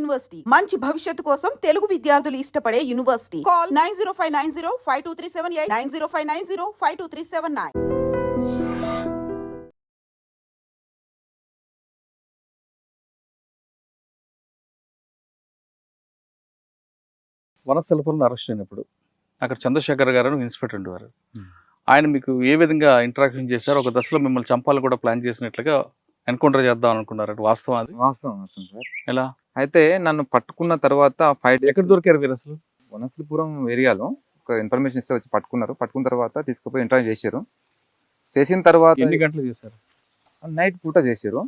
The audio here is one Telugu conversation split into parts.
యూనివర్సిటీ మంచి భవిష్యత్తు కోసం తెలుగు విద్యార్థులు ఇష్టపడే యూనివర్సిటీ. కాల్ 9059052378 9059052379. వనస్థలపురంలో అరెస్ట్ అయినప్పుడు అక్కడ చంద్రశేఖర్ గారు ఇన్స్పెక్టర్ ఉండేవారు. ఆయన మీకు ఏ విధంగా ఇంటరాక్షన్ చేశారు? ఒక దశలో మిమ్మల్ని చంపాలని కూడా ప్లాన్ చేసినట్లుగా ఎన్కౌంటర్ చేద్దాం అనుకున్నారు. వాస్తవం అది? వాస్తవం సార్. ఎలా? అయితే నన్ను పట్టుకున్న తర్వాత 5 days ఎక్కడ దొరికారు మీరు అసలు? వనస్థలపురం ఏరియాలో ఒక ఇన్ఫర్మేషన్ ఇస్తే వచ్చి పట్టుకున్నారు. పట్టుకున్న తర్వాత తీసుకుపోయి ఇంటర్వ్యూ చేశారు. చేసిన తర్వాత ఎన్ని గంటలు చేశారు? నైట్ పూట చేశారు.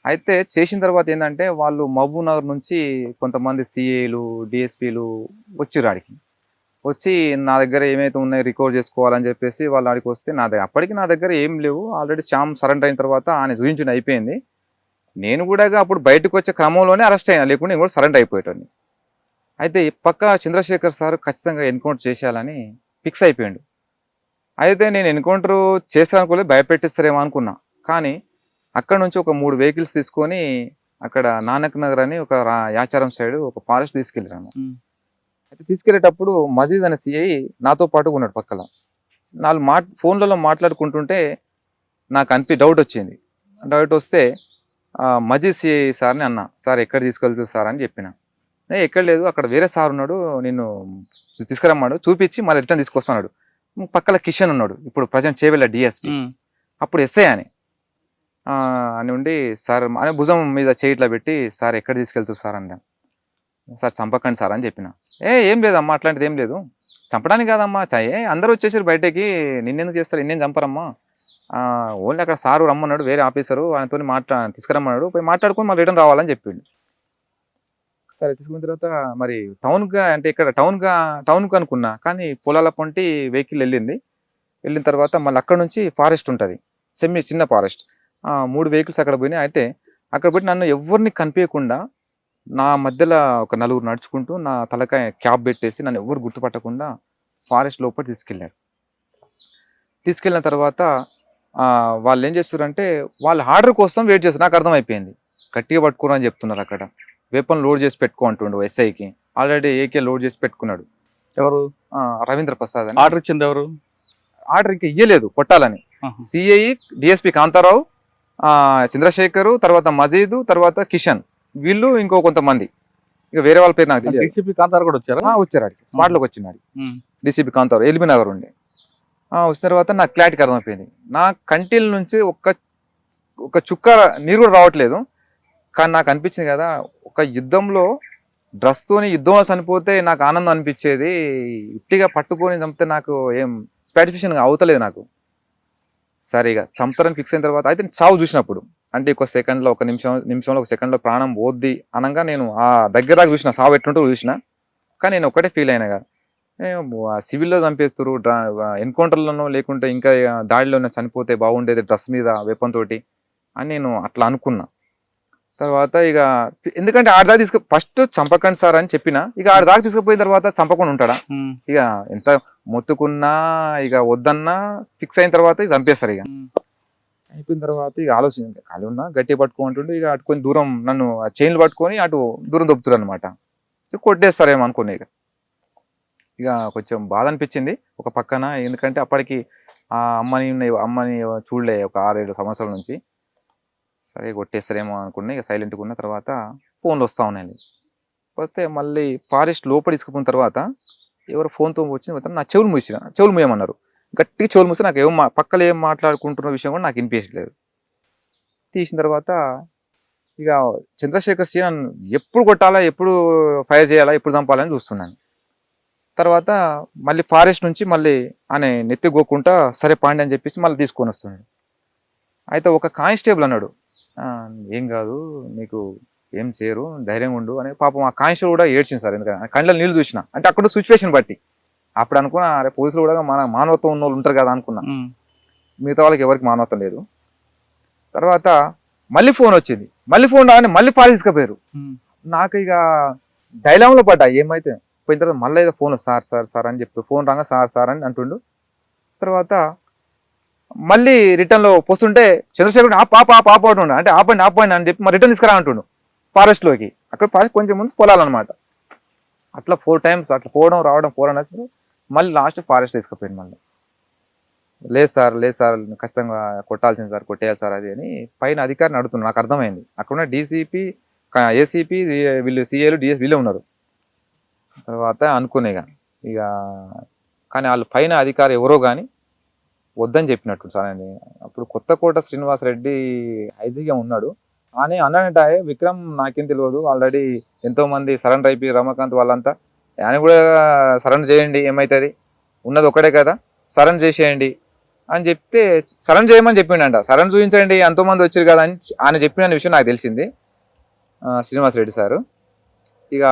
అయితే చేసిన తర్వాత ఏంటంటే వాళ్ళు మహబూబ్ నగర్ నుంచి కొంతమంది సిఏలు డిఎస్పీలు వచ్చిర్రు ఆడికి. వచ్చి నా దగ్గర ఏమైతే ఉన్నాయో రికవర్ చేసుకోవాలని చెప్పేసి వాళ్ళు ఆడికి వస్తే అప్పటికి నా దగ్గర ఏం లేవు. ఆల్రెడీ శ్యామ్ సరెండర్ అయిన తర్వాత ఆయన చూపించిన అయిపోయింది. నేను కూడా అప్పుడు బయటకు వచ్చే క్రమంలోనే అరెస్ట్ అయినా, లేకుండా నేను కూడా సరెండర్ అయిపోయేటోని. అయితే పక్క చంద్రశేఖర్ సార్ ఖచ్చితంగా ఎన్కౌంటర్ చేసేయాలని ఫిక్స్ అయిపోయాడు. అయితే నేను ఎన్కౌంటర్ చేస్తానుకోలేదు, భయపెట్టిస్తారేమో అనుకున్నా. కానీ అక్కడ నుంచి ఒక 3 vehicles తీసుకొని అక్కడ నానక్ నగర్ అని ఒక యాచారం సైడ్ ఒక ఫారెస్ట్ తీసుకెళ్ళాను. అయితే తీసుకెళ్లేటప్పుడు మజీద్ అనే సిఐ నాతో పాటు ఉన్నాడు పక్కన. ఫోన్లలో మాట్లాడుకుంటుంటే నాకు డౌట్ వచ్చింది. డౌట్ వస్తే మజీద్ సిఐ సార్ని అన్నా, సార్ ఎక్కడ తీసుకెళ్తారు సార్ అని చెప్పిన. ఎక్కడ లేదు, అక్కడ వేరే సార్ ఉన్నాడు, నిన్ను తీసుకురమ్మాడు, చూపించి మళ్ళీ రిటర్న్ తీసుకొస్తున్నాడు. పక్కన కిషన్ ఉన్నాడు, ఇప్పుడు ప్రజెంట్ చేవెళ్ళ డిఎస్పీ, అప్పుడు ఎస్ఐ అని ఉండి సార్ అని భుజం మీద చేయిట్లా పెట్టి, సార్ ఎక్కడ తీసుకెళ్తారు సార్ అన్నా. సార్ చంపకండి సార్ అని చెప్పిన. ఏం లేదమ్మా, అట్లాంటిది ఏం లేదు, చంపడానికి కాదమ్మా, అందరూ వచ్చేసారు బయటకి, నిన్నెందుకు చేస్తారు, నిన్నేం చంపరమ్మా, ఓన్లీ అక్కడ సారు రమ్మన్నాడు, వేరే ఆఫీసరు ఆయనతో తీసుకురమ్మన్నాడు, పోయి మాట్లాడుకొని మళ్ళీ రిటర్న్ రావాలని చెప్పిండు. సరే తీసుకున్న తర్వాత మరి టౌన్గా అంటే ఇక్కడ టౌన్కు అనుకున్నా, కానీ పొలాల పొంటి వెహికల్ వెళ్ళిన తర్వాత మళ్ళీ అక్కడ నుంచి ఫారెస్ట్ ఉంటుంది, చిన్న ఫారెస్ట్. 3 vehicles అక్కడ పోయినాయి. అయితే అక్కడ పోయి నన్ను ఎవరిని కనిపించకుండా నా మధ్యలో ఒక 4 నడుచుకుంటూ నా తలకాయ క్యాప్ పెట్టేసి నన్ను ఎవరు గుర్తుపట్టకుండా ఫారెస్ట్ లోపల తీసుకెళ్ళిన తర్వాత వాళ్ళు ఏం చేస్తారంటే వాళ్ళ ఆర్డర్ కోసం వెయిట్ చేస్తారు. నాకు అర్థమైపోయింది, గట్టిగా పట్టుకోరు అని చెప్తున్నారు. అక్కడ వెపన్ లోడ్ చేసి పెట్టుకో అంటుండు ఎస్ఐకి. ఆల్రెడీ ఏకే లోడ్ చేసి పెట్టుకున్నాడు. ఎవరు? రవీంద్ర ప్రసాద్ అని. ఆర్డర్ ఇచ్చింది ఎవరు? ఆర్డర్ ఇంకా ఇయ్యలేదు, కొట్టాలని. సిఐ, డిఎస్పీ కాంతారావు, చంద్రశేఖర్, తర్వాత మజీద్, తర్వాత కిషన్, వీళ్ళు ఇంకో కొంతమంది, ఇక వేరే వాళ్ళ పేరు నాకు తెలియదు. డీసీపీ కాంతారావు కూడా వచ్చారు. ఆడికి స్పాట్ లోకి వచ్చినాడు డీసీపీ కాంతారావు, ఎల్బీ నగర్ ఉండే. వచ్చిన తర్వాత నాకు క్లారిటీకి అర్థమైపోయింది, నా కంటిల నుంచి ఒక చుక్క నీరు కూడా రావట్లేదు. కానీ నాకు అనిపించింది కదా, ఒక యుద్ధంలో డ్రెస్తోని యుద్ధంలో చనిపోతే నాకు ఆనందం అనిపించేది, ఉట్టిగా పట్టుకొని చంపితే నాకు ఏం సాటిస్ఫాక్షన్ అవుతలేదు నాకు. సరిగా చంపుతారని ఫిక్స్ అయిన తర్వాత అయితే చావు చూసినప్పుడు, అంటే ఒక సెకండ్లో, ఒక నిమిషంలో ఒక సెకండ్లో ప్రాణం పోద్ది అనగా నేను ఆ దగ్గర దాకా చూసిన, సావు ఎట్లుంటూ చూసిన. కానీ నేను ఒకటే ఫీల్ అయినా కదా, సివిల్లో చంపేస్తారు, ఎన్కౌంటర్లోనో లేకుంటే ఇంకా దాడిలోనో చనిపోతే బాగుండేది డ్రెస్ మీద వెపన్ తోటి అని నేను అట్లా అనుకున్నా. తర్వాత ఇక ఎందుకంటే ఆడదాకా ఫస్ట్ చంపకండి సార్ అని చెప్పిన, ఇక ఆడదాకా తీసుకుపోయిన తర్వాత చంపకుండా ఉంటాడా? ఇక ఎంత మొత్తుకున్నా ఇక వద్దన్నా ఫిక్స్ అయిన తర్వాత ఇక చంపేస్తారు. ఇక అయిపోయిన తర్వాత ఇక ఆలోచించండి, ఖాళీ ఉన్నా గట్టిగా పట్టుకుంటుండే, ఇక అటు కొంచెం దూరం నన్ను చైన్లు పట్టుకొని అటు దూరం దొబ్బుతారు అనమాట. కొట్టేస్తారేమో అనుకునే. ఇక కొంచెం బాధ అనిపించింది ఒక పక్కన, ఎందుకంటే అప్పటికి ఆ అమ్మని చూడలే ఒక 6-7 సంవత్సరాల నుంచి. సరే కొట్టేస్తారేమో అనుకున్నా. ఇక సైలెంట్గా ఉన్న తర్వాత ఫోన్లు వస్తూ ఉన్నాయి. వస్తే మళ్ళీ ఫారెస్ట్ లోపల తీసుకుపోయిన తర్వాత ఎవరు ఫోన్తో వచ్చిన నా చెవులు మూయమన్నారు. గట్టిగా చెవులు మూస్తే నాకు పక్కలో ఏం మాట్లాడుకుంటున్న విషయం కూడా నాకు వినిపించలేదు. తీసిన తర్వాత ఇక చంద్రశేఖర్ సి నన్ను ఎప్పుడు కొట్టాలా, ఎప్పుడు ఫైర్ చేయాలా, ఎప్పుడు చంపాలని చూస్తున్నాను. తర్వాత మళ్ళీ ఫారెస్ట్ నుంచి మళ్ళీ ఆయన నెత్తిగోకుండా సరే పాండి అని చెప్పేసి మళ్ళీ తీసుకొని వస్తున్నాడు. అయితే ఒక కానిస్టేబుల్ అన్నాడు, ఏం కాదు నీకు ఏం చేయరు, ధైర్యంగా ఉండు అని. పాపం ఆ కానిస్టేబుల్ కూడా ఏడ్చింది సార్, ఎందుకంటే కళ్ళలో నీళ్ళు చూసిన. అంటే అక్కడ సిచ్యువేషన్ బట్టి అప్పుడు అనుకున్నా, అరే పోలీసులు కూడా మన మానవత్వం ఉన్న వాళ్ళు ఉంటారు కదా అనుకున్నా. మిగతా వాళ్ళకి ఎవరికి మానవత్వం లేదు. తర్వాత మళ్ళీ ఫోన్ వచ్చింది, మళ్ళీ ఫోన్ రాగానే మళ్ళీ ఫారెస్ట్ తీసుకుపోయారు. నాకు ఇక డైలామ్లో పడ్డా, ఏమైతే పోయిన తర్వాత మళ్ళీ ఏదో ఫోన్ సార్ సార్ సార్ అని చెప్తూ ఫోన్ రాగా సార్ సార్ అని అంటుండు. తర్వాత మళ్ళీ రిటర్న్లో పోస్తుంటే చంద్రశేఖర్ పాప అంటుండే, అంటే ఆపండి అని చెప్పి మరి రిటర్న్ తీసుకురా అంటుండు. ఫారెస్ట్ లోకి, అక్కడ ఫారెస్ట్ కొంచెం ముందు పొలాలు అనమాట. అట్లా 4 times అట్లా పోవడం రావడం అసలు మళ్ళీ లాస్ట్ ఫారెస్ట్ తీసుకుపోయింది. మళ్ళీ లేదు సార్ ఖచ్చితంగా కొట్టాల్సింది సార్, కొట్టేయాలి సార్ అది అని పైన అధికారిని అడుగుతున్నారు. నాకు అర్థమైంది అక్కడున్న డీసీపీ, ఏసీపీ, వీళ్ళు సిఏలు, డిఎస్ వీళ్ళే ఉన్నారు. తర్వాత అనుకునేగా ఇక కానీ వాళ్ళు పైన అధికారి ఎవరో కానీ వద్దని చెప్పినట్టు సార్ అని. అప్పుడు కొత్తకోట శ్రీనివాసరెడ్డి ఐజీగా ఉన్నాడు. అని అన్నాడంట, విక్రమ్ నాకేం తెలియదు, ఆల్రెడీ ఎంతో మంది సరెండర్ అయిపోయి రమాకాంత్ వాళ్ళంతా, ఆయన కూడా సరెండర్ చేయండి ఏమవుతుంది, ఉన్నది ఒకటే కదా సరెండర్ చేసేయండి అని చెప్తే సరెండర్ చేయమని చెప్పిండంట. సరెండర్ చూపించండి ఎంతోమంది వచ్చారు కదా అని ఆయన చెప్పిన విషయం నాకు తెలిసింది శ్రీనివాసరెడ్డి సారు. ఇక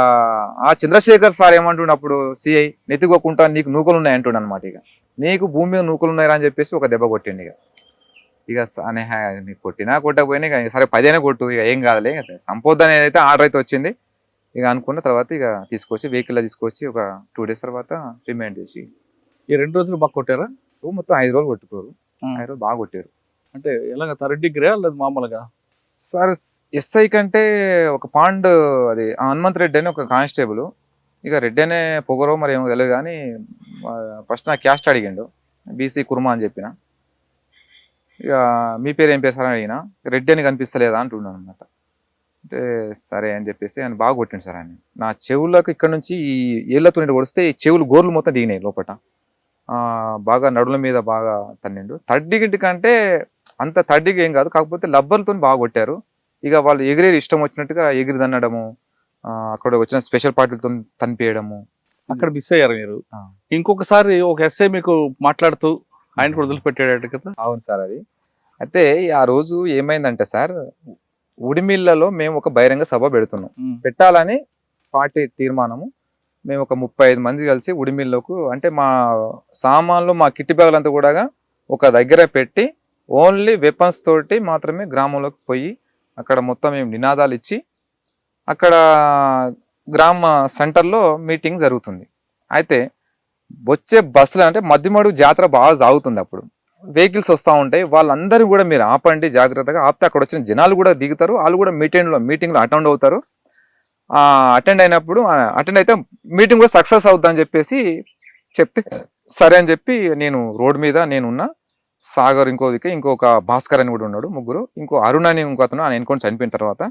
ఆ చంద్రశేఖర్ సార్ ఏమంటుండే అప్పుడు సిఐ, నెత్తికోకుండా నీకు నూకలు ఉన్నాయి అంటుండ అనమాట. ఇక నీకు భూమి మీద నూకలు ఉన్నాయా అని చెప్పేసి ఒక దెబ్బ కొట్టిండు. ఇక నీకు కొట్టినా కొట్టకపోయినా ఇక సరే 10 కొట్టు, ఇక ఏం కాదులే, సంపోద్దు అనేది అయితే ఆర్డర్ అయితే వచ్చింది. ఇక అనుకున్న తర్వాత ఇక తీసుకొచ్చి వెహికల్లో తీసుకొచ్చి ఒక 2 days తర్వాత రిమైండ్ చేసి ఈ 2 రోజులు బాగా కొట్టారా? మొత్తం 5 రోజులు కొట్టుకోరు, 5 రోజులు బాగా కొట్టారు. అంటే ఎలాగ 3rd degree లేదా మామూలుగా? సార్ ఎస్ఐ కంటే ఒక పాండ్ అది హనుమంత్ రెడ్డి అని ఒక కానిస్టేబుల్, ఇక రెడ్డి అనే పొగరో మరి ఏమో తెలియదు కానీ ఫస్ట్ నా క్యాస్ట్ అడిగిండు, బీసీ కుర్మా అని చెప్పిన. ఇక మీ పేరు ఏం పేరు సార్ అని అడిగిన, రెడ్డి అని కనిపిస్తలేదా అంటున్నాను అనమాట. అంటే సరే అని చెప్పేసి ఆయన బాగా కొట్టిండు సార్ ఆయన. నా చెవులకు ఇక్కడ నుంచి ఈ ఏళ్ళతో కొడిస్తే ఈ చెవులు గోర్లు మొత్తం దిగినాయి లోపల, బాగా నడుల మీద బాగా తన్నిండు. 3rd degree కంటే అంత 3rd degree ఏం కాదు, కాకపోతే లబ్బర్లతో బాగా కొట్టారు. ఇక వాళ్ళు ఎగిరేది ఇష్టం వచ్చినట్టుగా ఎగిరి తన్నడము, అక్కడ వచ్చిన స్పెషల్ పార్టీలతో తనిపేయడము. అక్కడ మిస్ అయ్యారు మీరు. ఇంకొకసారి ఒక ఎస్ఐ మీకు మాట్లాడుతూ ఆయన కూడా వదిలిపెట్టాడు కదా? అవును సార్. అది అయితే ఆ రోజు ఏమైందంటే సార్, ఉడిమిల్లలో మేము ఒక బహిరంగ సభ పెడుతున్నాం, పెట్టాలని పార్టీ తీర్మానము. మేము ఒక 35 మంది కలిసి ఉడిమిల్లకు, అంటే మా సామాన్లు మా కిట్టి బ్యాగులంతా కూడా ఒక దగ్గర పెట్టి ఓన్లీ వెపన్స్ తోటి మాత్రమే గ్రామంలోకి పోయి అక్కడ మొత్తం మేము నినాదాలు ఇచ్చి అక్కడ గ్రామ సెంటర్లో మీటింగ్ జరుగుతుంది. అయితే వచ్చే బస్సులు అంటే మధ్యమడు జాతర బాగా సాగుతుంది, అప్పుడు వెహికల్స్ వస్తూ ఉంటాయి, వాళ్ళందరూ కూడా మీరు ఆపండి జాగ్రత్తగా, ఆపితే అక్కడ వచ్చిన జనాలు కూడా దిగుతారు, వాళ్ళు కూడా మీటింగ్లో అటెండ్ అవుతారు. అటెండ్ అయితే మీటింగ్ కూడా సక్సెస్ అవుతుందని చెప్పేసి చెప్తే సరే అని చెప్పి నేను రోడ్ మీద నేనున్నా, సాగర్ ఇంకొక భాస్కర్ అని కూడా ఉన్నాడు, ముగ్గురు, ఇంకో అరుణ్ అని ఇంకో అతను ఆయన ఎన్నుకొని చనిపోయిన తర్వాత.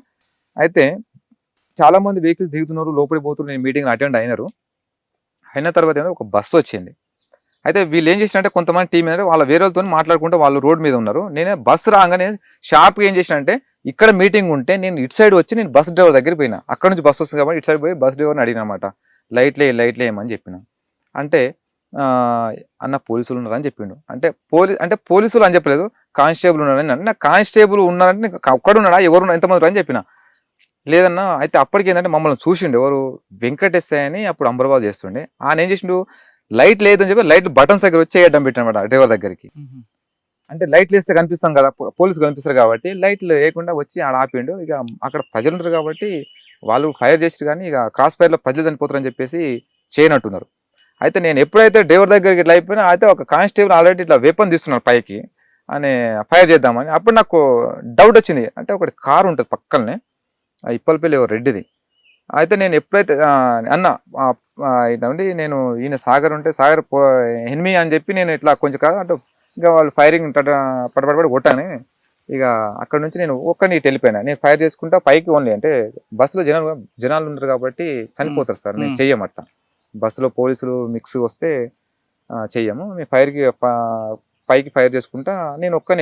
అయితే చాలా మంది వెహికల్స్ దిగుతున్నారు, లోపలికి పోతున్నారు, నేను మీటింగ్ అటెండ్ అయిన తర్వాత ఏదో ఒక బస్సు వచ్చింది. అయితే వీళ్ళు ఏం చేసినంటే కొంతమంది టీం ఏంటంటే వాళ్ళ వేరే వాళ్ళతో మాట్లాడుకుంటే వాళ్ళు రోడ్ మీద ఉన్నారు. నేనే బస్సు రాగానే షార్ప్గా ఏం చేసినంటే ఇక్కడ మీటింగ్ ఉంటే నేను ఇటు సైడ్ వచ్చి నేను బస్ డ్రైవర్ దగ్గర పోయినా, అక్కడ నుంచి బస్సు వస్తుంది కాబట్టి ఇటు సైడ్ పోయి బస్ డ్రైవర్ని అడిగిన అనమాట, లైట్లే ఏమని చెప్పిన. అంటే అన్న పోలీసులు ఉన్నారని చెప్పిండు. అంటే పోలీసులు అని చెప్పలేదు, కానిస్టేబుల్ ఉన్నారని. అంటే నాకు కానిస్టేబుల్ ఉన్నారంటే ఒక్కడ ఉన్నాడా, ఎవరు ఎంతమంది అని చెప్పిన. లేదన్నా. అయితే అప్పటికి ఏంటంటే మమ్మల్ని చూసిండు ఎవరు, వెంకటేశ్వర అని అప్పుడు అంబర్బాద్ చేస్తుండే. ఆయన ఏం చేసిండు, లైట్ లేదని చెప్పి లైట్ బటన్స్ దగ్గర వచ్చి వేయడం పెట్టినమాట డ్రైవర్ దగ్గరికి. అంటే లైట్లు వేస్తే కనిపిస్తాం కదా, పోలీసులు కనిపిస్తారు కాబట్టి లైట్లు వేయకుండా వచ్చి ఆడ ఆపిండు. ఇక అక్కడ ప్రజలు ఉంటారు కాబట్టి వాళ్ళు ఫైర్ చేసారు, కానీ ఇక క్రాస్ ఫైర్లో ప్రజలు చనిపోతారని చెప్పేసి చేయనట్టున్నారు. అయితే నేను ఎప్పుడైతే డ్రైవర్ దగ్గరికి ఇట్లా అయిపోయినా, అయితే ఒక కానిస్టేబుల్ ఆల్రెడీ ఇట్లా వెపన్ తీస్తున్నాడు పైకి అని ఫైర్ చేద్దామని. అప్పుడు నాకు డౌట్ వచ్చింది, అంటే ఒకటి కారు ఉంటుంది పక్కనే, ఇప్పలపల్లి రెడ్డిది. అయితే నేను ఎప్పుడైతే ఇట్లాంటి నేను ఈయన సాగర్ ఉంటే సాగర్ ఎనిమి అని చెప్పి నేను ఇట్లా కొంచెం కాదు అంటే ఇంకా వాళ్ళు ఫైరింగ్ పడపడి కొట్టాను. ఇక అక్కడ నుంచి నేను ఒక్కడిని ఇటు వెళ్ళిపోయినా. నేను ఫైర్ చేసుకుంటా పైకి ఓన్లీ, అంటే బస్సులో జనాలు ఉంటారు కాబట్టి చనిపోతారు సార్, నేను చెయ్యమట్ట. బస్సులో పోలీసులు మిక్స్ వస్తే చెయ్యము, మేము పైకి ఫైర్ చేసుకుంటా నేను ఒక్కని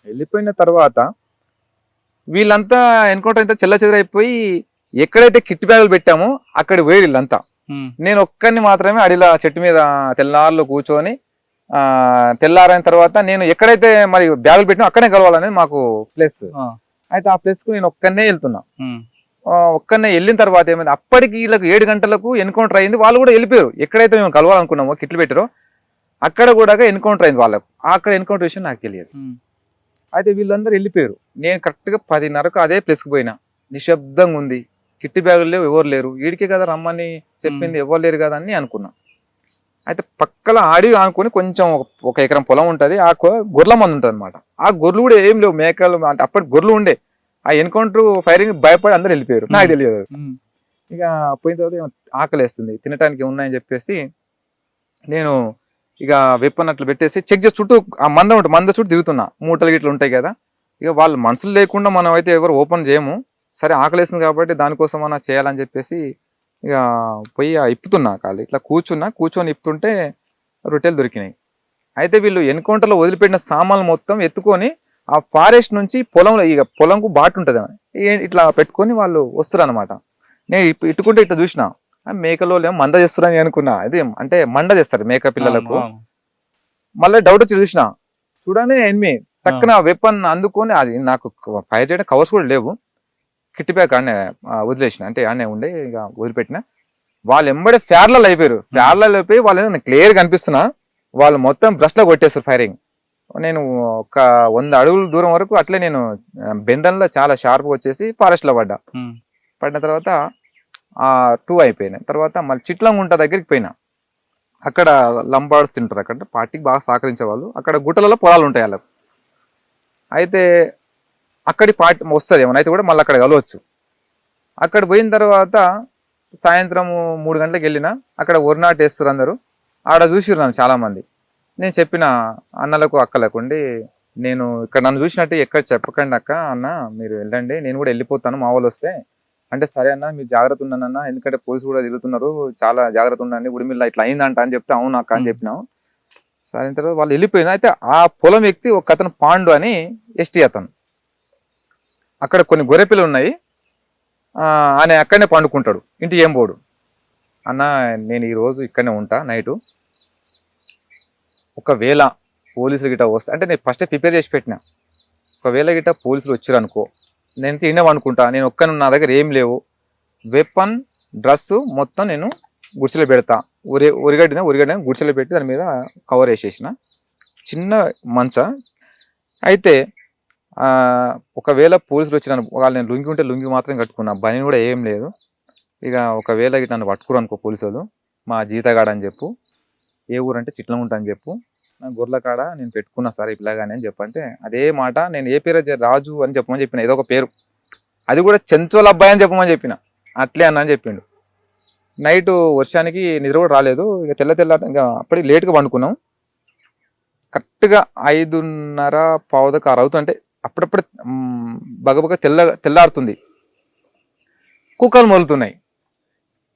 వెళ్ళిపోయిన తర్వాత వీళ్ళంతా ఎన్కౌంటర్ అయితే చెల్ల చెదరైపోయి ఎక్కడైతే కిట్ బ్యాగులు పెట్టామో అక్కడ పోయి వీళ్ళంతా. నేను ఒక్కరిని మాత్రమే అడిలా చెట్టు మీద తెల్లారులో కూర్చొని, తెల్లారైన తర్వాత నేను ఎక్కడైతే మరి బ్యాగులు పెట్టినా అక్కడే కలవాలనేది మాకు ప్లేస్. అయితే ఆ ప్లేస్ కు నేను ఒక్కనే వెళ్తున్నా. ఒక్కనే వెళ్ళిన తర్వాత ఏమైంది, అప్పటికి వీళ్ళకి 7 గంటలకు ఎన్కౌంటర్ అయింది. వాళ్ళు కూడా వెళ్ళిపోయారు, ఎక్కడైతే మేము కలవాలనుకున్నామో కిట్లు పెట్టారో అక్కడ కూడా ఎన్కౌంటర్ అయింది వాళ్ళకు. అక్కడ ఎన్కౌంటర్ విషయం నాకు తెలియదు. అయితే వీళ్ళందరూ వెళ్ళిపోయారు. నేను కరెక్ట్గా 10:30కు అదే ప్లేస్కి పోయినా. నిశ్శబ్దంగా ఉంది, కిట్టి బ్యాగులు లేవు, ఎవరు లేరు. వీడికే కదా రమ్మని చెప్పింది, ఎవరు లేరు కదా అని అనుకున్నా. అయితే పక్కల ఆడి అనుకుని కొంచెం 1 ఎకరం పొలం ఉంటుంది, ఆ గొర్రెల మంది ఉంటుంది అనమాట. ఆ గొర్రెలు కూడా ఏం లేవు, మేకలు అంటే అప్పటి గొర్రెలు ఉండే, ఆ ఎన్కౌంటర్ ఫైరింగ్ భయపడి అందరు వెళ్ళిపోయారు, నాకు తెలియదు. ఇక పోయిన తర్వాత ఆకలి వేస్తుంది, తినడానికి ఉన్నాయని చెప్పేసి నేను ఇక వెప్పన్ అట్లా పెట్టేసి చెక్ చేసి చుట్టూ ఆ మంద ఉంటుంది, మంద చుట్టూ తిరుగుతున్నా. మూటలు గిట్ల ఉంటాయి కదా, ఇక వాళ్ళు మనుషులు లేకుండా మనం అయితే ఎవరు ఓపెన్ చేయము. సరే ఆకలి వేస్తుంది కాబట్టి దానికోసం అన్నా చేయాలని చెప్పేసి ఇక పోయి ఇప్పుతున్నా కాళ్ళు ఇట్లా కూర్చొని ఇప్పుతుంటే రొట్టెలు దొరికినాయి. అయితే వీళ్ళు ఎన్కౌంటర్లో వదిలిపెట్టిన సామాన్లు మొత్తం ఎత్తుకొని ఆ ఫారెస్ట్ నుంచి పొలంలో, ఇక పొలంకు బాటు ఉంటుంది ఇట్లా పెట్టుకొని వాళ్ళు వస్తారు అనమాట. నేను ఇట్టుకుంటే ఇట్లా చూసిన మేకలో మంద చేస్తారని అనుకున్నా. అదే అంటే మంద చేస్తారు మేక పిల్లలకు. మళ్ళీ డౌట్ వచ్చి చూసిన, చూడనే ఎనిమి టక్కున వెపన్ అందుకొని, అది నాకు ఫైర్ చేయడం కవర్స్ కూడా లేవు, కిట్టి బ్యాగ్ ఆడనే వదిలేసిన, అంటే ఆడనే ఉండే ఇక వదిలిపెట్టిన. వాళ్ళు ఎంబడే ఫ్యార్లలో అయిపోయారు. ఫ్యార్లలో అయిపోయి వాళ్ళు క్లియర్ కనిపిస్తున్నా, వాళ్ళు మొత్తం బ్రష్లో కొట్టేస్తారు ఫైరింగ్. నేను ఒక 100 అడుగుల దూరం వరకు అట్లే నేను బెండన్లో చాలా షార్ప్గా వచ్చేసి ఫారెస్ట్లో పడిన తర్వాత 2 అయిపోయినాయి. తర్వాత మళ్ళీ చిట్లంగుంట దగ్గరికి పోయినా. అక్కడ లంబాడ్స్ తింటారు, అక్కడ పార్టీకి బాగా సహకరించే వాళ్ళు. అక్కడ గుట్టలలో పొలాలు ఉంటాయి వాళ్ళకు. అయితే అక్కడి పార్టీ వస్తుంది ఏమైనా అయితే కూడా మళ్ళీ అక్కడ కలవచ్చు. అక్కడ పోయిన తర్వాత సాయంత్రం 3 గంటలకు వెళ్ళినా, అక్కడ ఒరినాటు వేస్తారు అందరూ. ఆడ చూసిర్రు నన్ను చాలామంది. నేను చెప్పిన అన్నలకు అక్కలకుండి, నేను ఇక్కడ నన్ను చూసినట్టు ఎక్కడ చెప్పకండి అక్క, అన్న మీరు వెళ్ళండి, నేను కూడా వెళ్ళిపోతాను మా వాళ్ళు వస్తే. అంటే సరే అన్న మీరు జాగ్రత్త ఉన్నానన్న, ఎందుకంటే పోలీసు కూడా తిరుగుతున్నారు, చాలా జాగ్రత్త ఉండండి, ఉడిమిల్లా ఇట్లా అయిందంట అని చెప్తే అవును అక్క అని చెప్పినాం. సరే తర్వాత వాళ్ళు వెళ్ళిపోయినా. అయితే ఆ పొలం వ్యక్తి ఒక అతను పాండు అని ఎస్టీ అతను, అక్కడ కొన్ని గొర్రెపిల్లలు ఉన్నాయి, ఆయన అక్కడనే పండుకుంటాడు, ఇంటికి ఏం పోడు. అన్న నేను ఈరోజు ఇక్కడనే ఉంటా నైటు, ఒకవేళ పోలీసులు గిట్ట వస్తే, అంటే నేను ఫస్టే ప్రిపేర్ చేసి పెట్టినా, ఒకవేళ గిట్ట పోలీసులు వచ్చారు అనుకో, నేను తినే అనుకుంటా, నేను ఒక్కను, నా దగ్గర ఏం లేవు, వెపన్ డ్రెస్ మొత్తం నేను గుడిసెలో పెడతా, ఉరిగడ్డ గుడిసెలో పెట్టి దాని మీద కవర్ వేసేసిన, చిన్న మంచ. అయితే ఒకవేళ పోలీసులు వచ్చిన వాళ్ళు, నేను లుంగి ఉంటే లుంగి మాత్రం కట్టుకున్నా, బని కూడా ఏం లేదు. ఇక ఒకవేళ గిట్ట నన్ను పట్టుకురు అనుకో పోలీసులు, మా జీతగాడ అని చెప్పు, ఏ ఊరు అంటే చిట్లంగుంట అని చెప్పు, నా గొర్రెల కాడ నేను పెట్టుకున్నా సార్ ఇట్లాగానే అని చెప్పంటే, అదే మాట నేను ఏ పేరు రాజు అని చెప్పమని చెప్పిన, ఏదో ఒక పేరు, అది కూడా చెంచోల అబ్బాయి అని చెప్పమని చెప్పిన. అట్లే అన్న అని చెప్పిండు. నైటు వర్షానికి నిద్ర కూడా రాలేదు. ఇక తెల్ల ఇంకా అప్పటికి లేట్గా పండుకున్నాం. కరెక్ట్గా 5:30 అవుతుంటే అప్పుడప్పుడు బగబగ తెల్లారుతుంది, కుక్కలు మొలుతున్నాయి.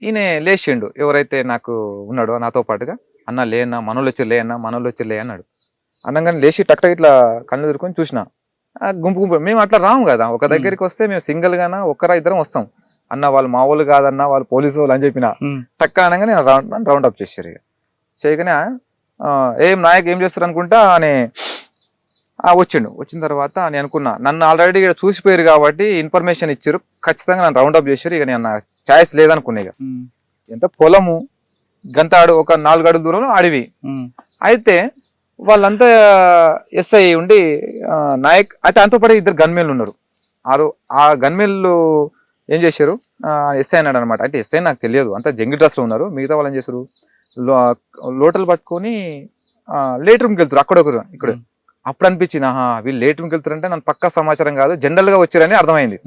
ఈయన లేచిండు, ఎవరైతే నాకు ఉన్నాడో నాతో పాటుగా, అన్న లేనా మనోళ్ళు వచ్చి లే అన్నాడు. అనగానే లేచి టక్ ఇట్లా కళ్ళు ఎదుర్కొని చూసిన, గుంపు మేము అట్లా రాము కదా, ఒక దగ్గరికి వస్తే మేము సింగిల్ గానా ఒక్కరా ఇద్దరం వస్తాం. అన్న వాళ్ళు మా వాళ్ళు కాదన్న, వాళ్ళు పోలీసు వాళ్ళు అని చెప్పిన. టక్క అనగానే రౌండ్ అప్ చేశారు. ఇక చేయగానే ఏం నాయక్ ఏం చేస్తారు అనుకుంటా అని వచ్చిండు. వచ్చిన తర్వాత నేను అనుకున్నా, నన్ను ఆల్రెడీ ఇక్కడ చూసిపోయారు కాబట్టి ఇన్ఫర్మేషన్ ఇచ్చారు, ఖచ్చితంగా నన్ను రౌండ్ అప్ చేశారు. ఇక నేను ఛాయిస్ లేదనుకున్నా. ఇక ఎంత పొలము గంతాడు, ఒక 4 అడుగుల దూరంలో అడవి. అయితే వాళ్ళంతా ఎస్ఐ ఉండి నాయక్, అయితే అంతో పాటు 2 గన్మెన్లు ఉన్నారు. ఆ గన్మెన్లు ఏం చేశారు, ఎస్ఐ అన్నాడు అనమాట. అంటే ఎస్ఐ నాకు తెలియదు, అంతా జంగి డ్రెస్లో ఉన్నారు. మిగతా వాళ్ళు ఏం చేశారు, లోటలు పట్టుకొని లేట్ రూమ్కి వెళ్తారు, అక్కడొకరు ఇక్కడ. అప్పుడు అనిపించింది, వీళ్ళు లేట్ రూమ్కి వెళ్తారంటే నన్ను పక్కా సమాచారం కాదు, జనరల్గా వచ్చారని అర్థమైంది.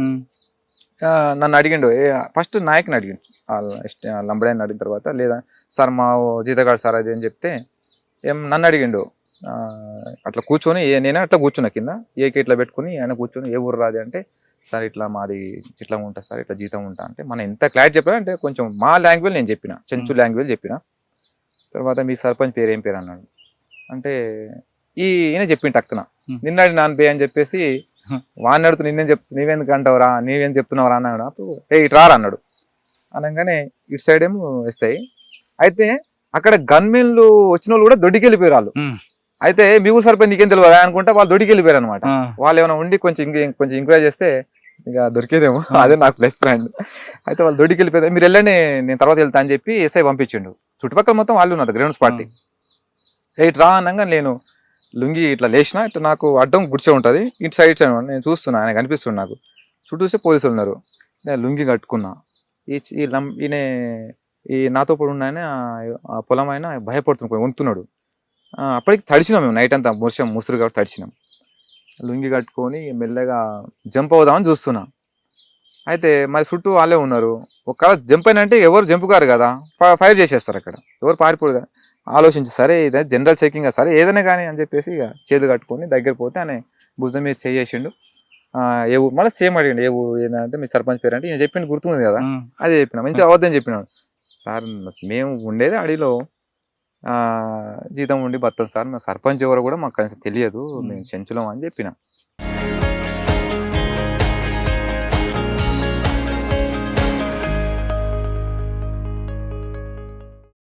నన్ను అడిగిండు, ఫస్ట్ నాయక్ని అడిగిండు, లంబడాయని అడిగిన తర్వాత, లేదా సార్ మా జీతగాడు సార్ అది అని చెప్తే, నన్ను అడిగిండు. అట్లా కూర్చొని నేనే అట్లా కూర్చున్నా కింద, ఏకే ఇట్లా పెట్టుకుని ఆయన కూర్చొని, ఏ ఊరు రాది అంటే, సార్ ఇట్లా మాది ఇట్లా ఉంటా సార్, ఇట్లా జీతం ఉంటా అంటే, మనం ఎంత క్లారిటీ చెప్పా అంటే, కొంచెం మా లాంగ్వేజ్ నేను చెప్పిన, చెంచు లాంగ్వేజ్ చెప్పిన. తర్వాత మీ సర్పంచ్ పేరు ఏం పేరు అన్నాడు. అంటే ఈయన చెప్పిండు టక్కున, నిన్నాడి నాన్న బే అని చెప్పేసి వాడిని అడుగుతూ నీవెందుకు అంటావురా, నీవేం చెప్తున్నావురా అన్నాడు. అప్పుడు ఇటు రారా అన్నాడు. అనగానే ఇటు సైడ్ ఏమో ఎస్ఐ. అయితే అక్కడ గన్మెన్లు వచ్చిన వాళ్ళు కూడా దొడ్డికి వెళ్ళిపోయారు వాళ్ళు. అయితే మీ ఊరు సరిపోయి నీకేం తెలియదు అనుకుంటా వాళ్ళు దొడ్డికి వెళ్ళిపోయారు అనమాట. వాళ్ళు ఏమైనా ఉండి కొంచెం ఎంకరేజ్ చేస్తే ఇక దొరికేదేమో, అదే నాకు ప్లస్ పాయింట్. అయితే వాళ్ళు దొడ్డికి వెళ్ళిపోయారు, మీరు వెళ్ళండి నేను తర్వాత వెళ్తా అని చెప్పి ఎస్ఐ పంపించిండు. చుట్టుపక్కల మొత్తం వాళ్ళు ఉన్నారు, గ్రౌండ్స్ పార్టీ. ఇటు రా అనగా నేను లుంగి ఇట్లా లేచిన, ఇట్లా నాకు అడ్డం గుడిసె ఉంటుంది, ఇటు సైడ్ నేను చూస్తున్నా, ఆయన కనిపిస్తుంది నాకు. చుట్టూ చూస్తే పోలీసులు ఉన్నారు. నేను లుంగి కట్టుకున్నా. ఈయన ఈ నాతో పాటు ఉన్నాయని ఆ పొలం అయినా భయపడుతున్నాడు, వండుతున్నాడు. అప్పటికి తడిచినాం మేము, నైట్ అంతా ముసురు కాబట్టి తడిచినాం. లుంగి కట్టుకొని మెల్లగా జంప్ అవుదామని చూస్తున్నా. అయితే మరి చుట్టూ వాళ్ళే ఉన్నారు. ఒకవేళ జంప్ అయినంటే ఎవరు జంప్ కారు కదా, ఫైర్ చేసేస్తారు అక్కడ, ఎవరు పారిపోరు కదా. ఆలోచించి సరే ఇదే జనరల్ చెకింగ్ సరే ఏదైనా కానీ అని చెప్పేసి ఇక చేతులు కట్టుకొని దగ్గర పోతే ఆయన భుజం మీద చేసేసిండు. ఏ ఊరు మళ్ళీ సేమ్ అడిగిండు, ఏ ఊరు ఏంటంటే మీ సర్పంచ్ పేరు అంటే, ఈయన చెప్పిండు గుర్తుంది కదా, అదే చెప్పిన. మంచిగా అవద్దని చెప్పినాడు. సార్ మేము ఉండేది అడవిలో జీతం ఉండి బతాం సార్, మేము సర్పంచ్ ఎవరో కూడా మాకు కనీసం తెలియదు, మేము చెంచులం అని చెప్పిన.